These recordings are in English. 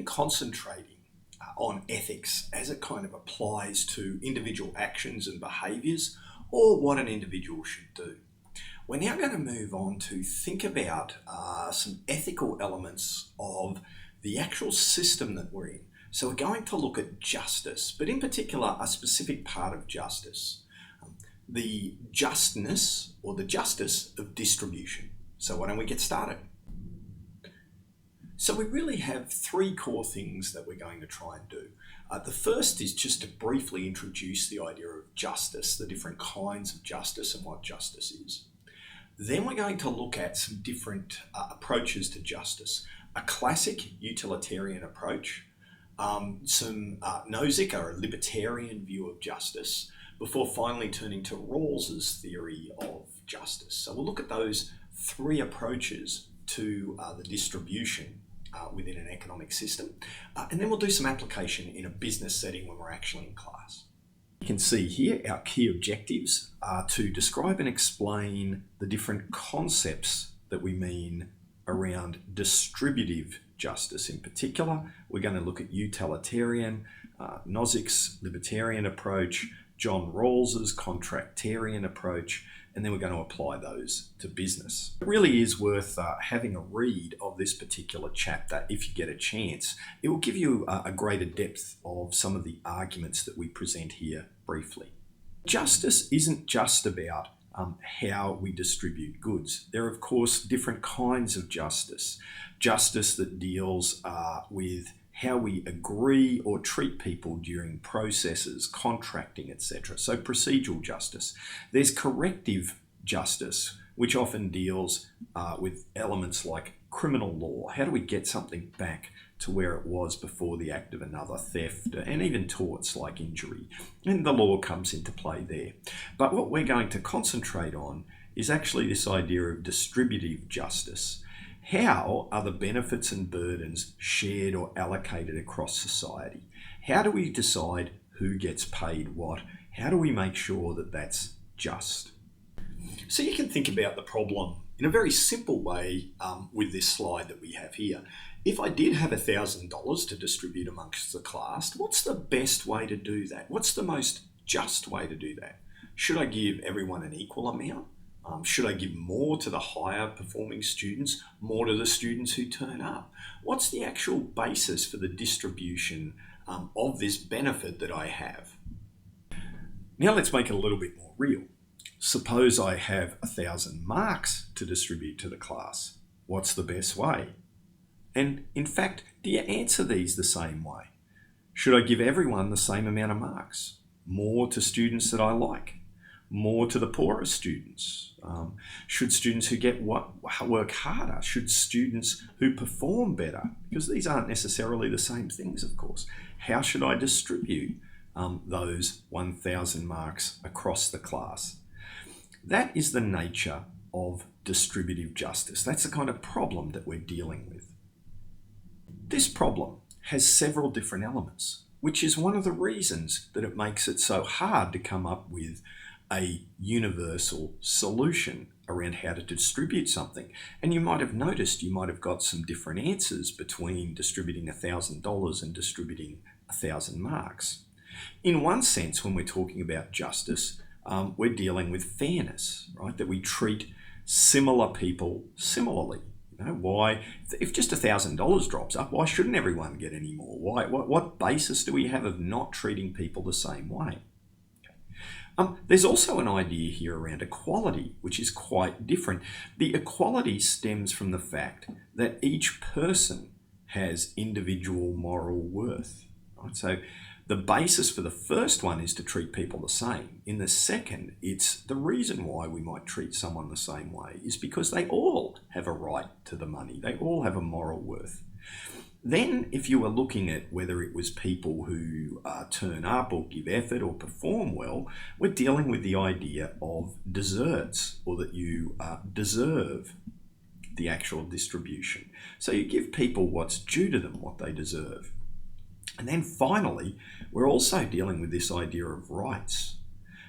been concentrating on ethics as it kind of applies to individual actions and behaviours, or what an individual should do. We're now going to move on to think about some ethical elements of the actual system that we're in. So we're going to look at justice, but in particular a specific part of justice, the justness or the justice of distribution. So why don't we get started? So we really have three core things that we're going to try and do. The first is just to briefly introduce the idea of justice, the different kinds of justice and what justice is. Then we're going to look at some different approaches to justice. A classic utilitarian approach, some Nozick or a libertarian view of justice, before finally turning to Rawls's theory of justice. So we'll look at those three approaches to the distribution within an economic system. And then we'll do some application in a business setting when we're actually in class. You can see here our key objectives are to describe and explain the different concepts that we mean around distributive justice. In particular, we're going to look at utilitarian, Nozick's libertarian approach, John Rawls's contractarian approach, and then we're going to apply those to business. It really is worth having a read of this particular chapter if you get a chance. It will give you a greater depth of some of the arguments that we present here briefly. Justice isn't just about how we distribute goods. There are, of course, different kinds of justice. Justice that deals with how we agree or treat people during processes, contracting, etc. So procedural justice. There's corrective justice, which often deals with elements like criminal law. How do we get something back to where it was before the act of another, theft, and even torts like injury? And the law comes into play there. But what we're going to concentrate on is actually this idea of distributive justice. How are the benefits and burdens shared or allocated across society? How do we decide who gets paid what? How do we make sure that that's just? So you can think about the problem in a very simple way with this slide that we have here. If I did have $1,000 to distribute amongst the class, what's the best way to do that? What's the most just way to do that? Should I give everyone an equal amount? Should I give more to the higher performing students, more to the students who turn up? What's the actual basis for the distribution of this benefit that I have? Now let's make it a little bit more real. Suppose I have 1,000 marks to distribute to the class. What's the best way? And in fact, do you answer these the same way? Should I give everyone the same amount of marks? More to students that I like? More to the poorer students? Should students who work harder? Should students who perform better? Because these aren't necessarily the same things, of course. How should I distribute those 1,000 marks across the class? That is the nature of distributive justice. That's the kind of problem that we're dealing with. This problem has several different elements, which is one of the reasons that it makes it so hard to come up with a universal solution around how to distribute something. And you might have noticed, you might have got some different answers between distributing $1,000 and distributing 1,000 marks. In one sense, when we're talking about justice, we're dealing with fairness, right? That we treat similar people similarly. You know, why, if just $1,000 drops up, why shouldn't everyone get any more? What basis do we have of not treating people the same way? There's also an idea here around equality, which is quite different. The equality stems from the fact that each person has individual moral worth. Right? So the basis for the first one is to treat people the same. In the second, it's the reason why we might treat someone the same way is because they all have a right to the money. They all have a moral worth. Then, if you were looking at whether it was people who turn up or give effort or perform well, we're dealing with the idea of deserts, or that you deserve the actual distribution. So you give people what's due to them, what they deserve. And then finally, we're also dealing with this idea of rights.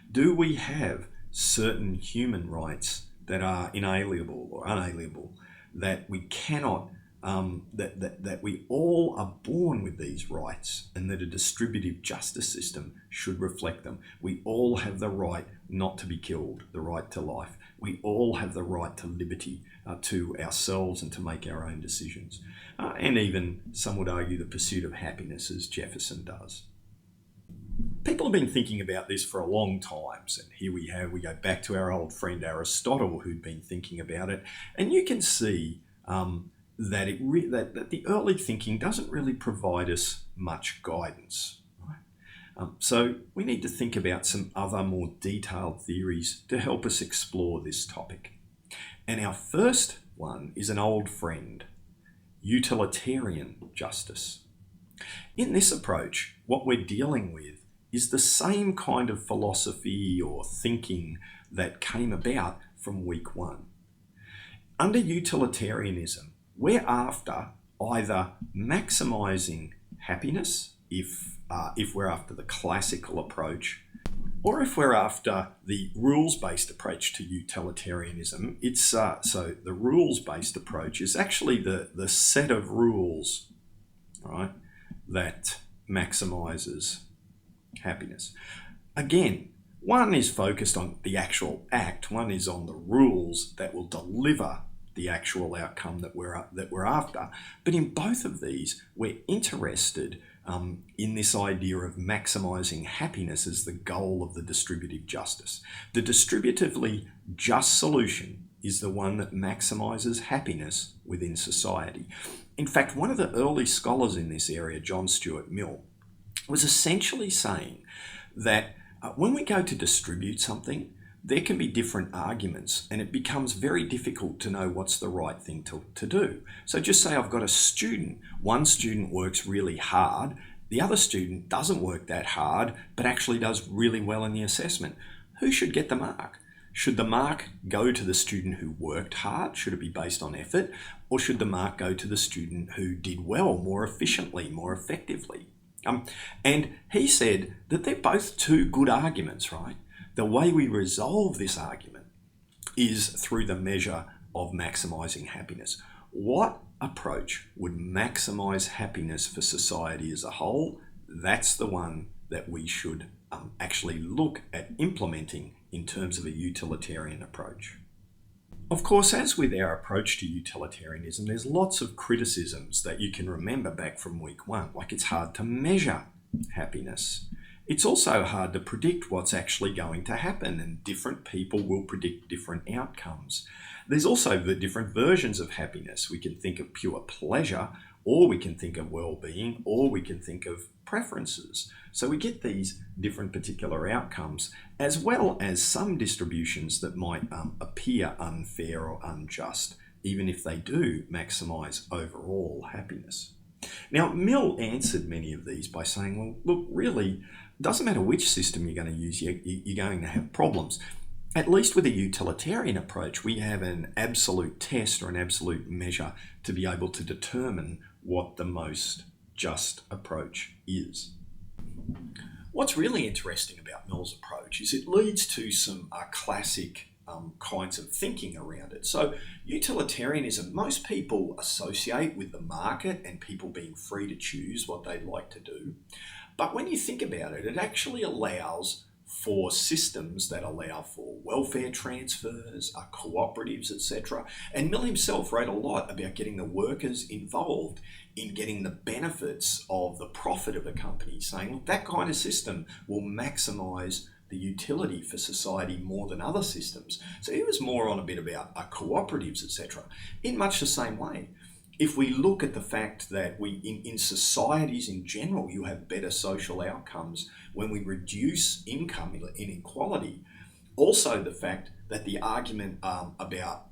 Do we have certain human rights that are inalienable or unalienable that we cannot that we all are born with these rights and that a distributive justice system should reflect them. We all have the right not to be killed, the right to life. We all have the right to liberty, to ourselves and to make our own decisions. And even, some would argue, the pursuit of happiness, as Jefferson does. People have been thinking about this for a long time, and here we go back to our old friend Aristotle, who'd been thinking about it, and you can see that the early thinking doesn't really provide us much guidance. Right? So we need to think about some other more detailed theories to help us explore this topic. And our first one is an old friend, utilitarian justice. In this approach, what we're dealing with is the same kind of philosophy or thinking that came about from week one. Under utilitarianism, we're after either maximising happiness, if we're after the classical approach, or if we're after the rules-based approach to utilitarianism. It's so the rules-based approach is actually the set of rules, right, that maximises happiness. Again, one is focused on the actual act, one is on the rules that will deliver the actual outcome that we're after. But in both of these, we're interested in this idea of maximising happiness as the goal of the distributive justice. The distributively just solution is the one that maximises happiness within society. In fact, one of the early scholars in this area, John Stuart Mill, was essentially saying that when we go to distribute something, there can be different arguments and it becomes very difficult to know what's the right thing to do. So just say I've got a student. One student works really hard. The other student doesn't work that hard, but actually does really well in the assessment. Who should get the mark? Should the mark go to the student who worked hard? Should it be based on effort? Or should the mark go to the student who did well, more efficiently, more effectively? And he said that they're both two good arguments, right? The way we resolve this argument is through the measure of maximising happiness. What approach would maximise happiness for society as a whole? That's the one that we should actually look at implementing in terms of a utilitarian approach. Of course, as with our approach to utilitarianism, there's lots of criticisms that you can remember back from week one, like it's hard to measure happiness. It's also hard to predict what's actually going to happen, and different people will predict different outcomes. There's also the different versions of happiness. We can think of pure pleasure, or we can think of well-being, or we can think of preferences. So we get these different particular outcomes, as well as some distributions that might appear unfair or unjust, even if they do maximise overall happiness. Now, Mill answered many of these by saying, well, look, really, it doesn't matter which system you're going to use, you're going to have problems. At least with a utilitarian approach, we have an absolute test or an absolute measure to be able to determine what the most just approach is. What's really interesting about Mill's approach is it leads to some classic kinds of thinking around it. So utilitarianism, most people associate with the market and people being free to choose what they'd like to do. But when you think about it, it actually allows for systems that allow for welfare transfers, cooperatives, etc. And Mill himself wrote a lot about getting the workers involved in getting the benefits of the profit of a company, saying, look, that kind of system will maximise the utility for society more than other systems. So he was more on a bit about cooperatives, etc. In much the same way, if we look at the fact that in societies in general, you have better social outcomes when we reduce income inequality. Also the fact that the argument about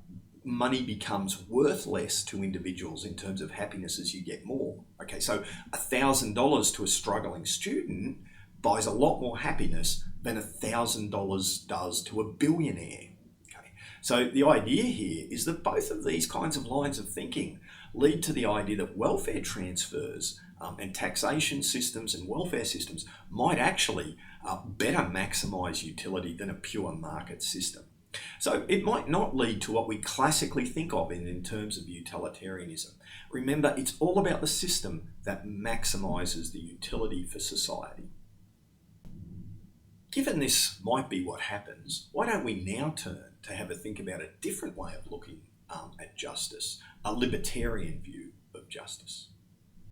money becomes worth less to individuals in terms of happiness as you get more. Okay, so $1,000 to a struggling student buys a lot more happiness than $1,000 does to a billionaire. Okay, so the idea here is that both of these kinds of lines of thinking lead to the idea that welfare transfers and taxation systems and welfare systems might actually better maximise utility than a pure market system. So it might not lead to what we classically think of in terms of utilitarianism. Remember, it's all about the system that maximises the utility for society. Given this might be what happens, why don't we now turn to have a think about a different way of looking at justice, a libertarian view of justice?